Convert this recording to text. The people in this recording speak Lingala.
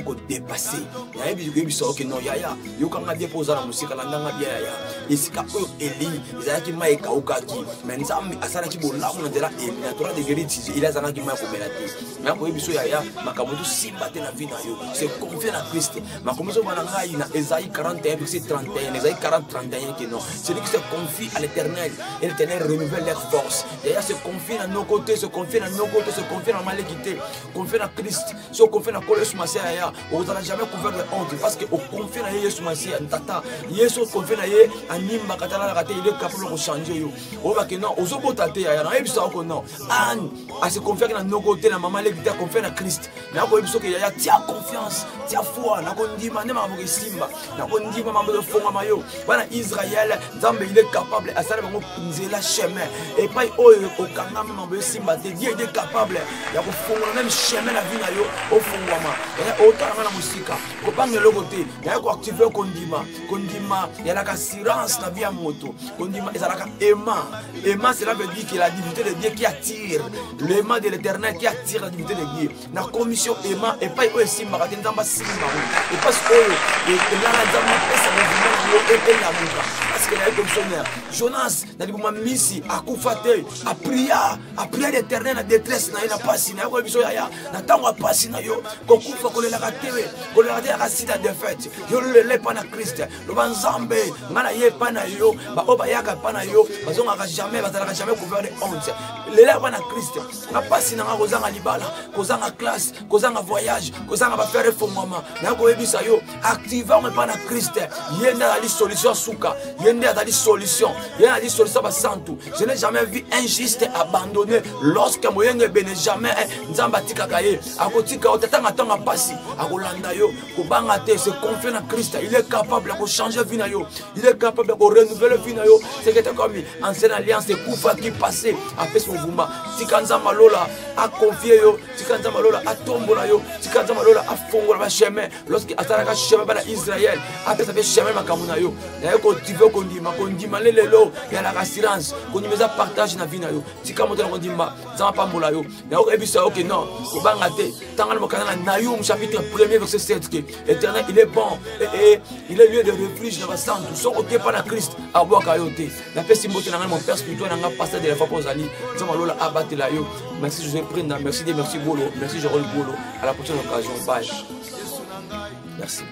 ko dépasser ya yebi ko biso que non yaya yo kanga bien poser la musique la ndanga bien yaya isika ko eli izaki mai kaukaki mais nzambe asala ki bolamu na dela eli na tora de guérison il a zanga ki mai ko belati na ko biso yaya makamutu simba te na vie na yo c'est confier na Christ makomezo bana ngai na Esaïe 41 verset 31 Esaïe 40 31 que non celui qui se confie à l'Éternel et l'Éternel renouvelle leur force yaya se confie à nos côtés se confie à nos côtés se confie à maléquité confie à Christ se confie à Yesu Masia yaya on n'a jamais couvert de honte parce que au confie à Yesu Masia tata Yesu confie à ye anima katala la kate il est capable de changer yo o ba que non ozobota te yaya na ebisa ko non an a se confier à nos côtés na maman maléquité confie à Christ na ko ebiso que yaya tia confiance tia foi na ko ndima ne maboke simba na ko ndima maboke fonga mayo bana Israël Nzambe il est capable à ça bango nzela chemin et pas oyo ko kanga maboke simba te Dieu est capable ya ko fonga même chemin la vie na yo au fongwama ya otanga na musika ko banga le côté ya ko activer kondima ya la assurance na vie ya moto kondima ezalaka aimant cela veut dire que la divinité de Dieu qui attire l'aimant de l'Éternel qui attire la divinité de Dieu na commission aimant et pas oyo simba ka nzamba simba et parce que et là la dame pesa mouvement et la muka parce que la commissionnaire Jonas na libuma misi akufate a prier l'Éternel na détresse na ina pasi na ko biso ya na tango pasi na yo kokufa kolelaka tewe kolelaka te akasita défaite yo lele pana Christ lo banzambe ngana ye pana yo ba oba yaka pana yo bazonga jamais bazalaka jamais couvert de honte lele pana Christ na pasi na kozanga libala kozanga classe kozanga voyage kozanga ba faire fondement na ko ebisa yo activant pana Christ yenda ali solution suka yenda ali solution ba santu je n'ai jamais vu un juste abandonné lorsque moyenge bene jamais nzamba tikaka ye akotika otatanga tanga pasi akolanda yo kobanga te se confier na Christ il est capable de changer vie na yo il est capable de renouveler vie na yo c'est que comme ancienne alliance kufa qui passé après son mouvement tikanza malola a confier yo tikanza malola a tombola yo tikanza malola a fongola ba chemin lorsque ataraka chemin ba Israël après ça fait chemin makamuna yo na yo continuer kondima lelo ya la assurance kondimeza partage na vie na yo tikamoto na kondima zama pambola yo na yo ebisa OK non kobanga te tanga le mokana na Nahum chapitre 1er verset 7 que l'Éternel il est bon et il est lieu de refuge dans la santé son OK pas na Christ a boire kayote na pesi mbote na mon père spirituel na pasteur de la foi pozali zama lola abatela yo merci José Prenda merci Bolo merci Jorol Bolo à la prochaine occasion bye merci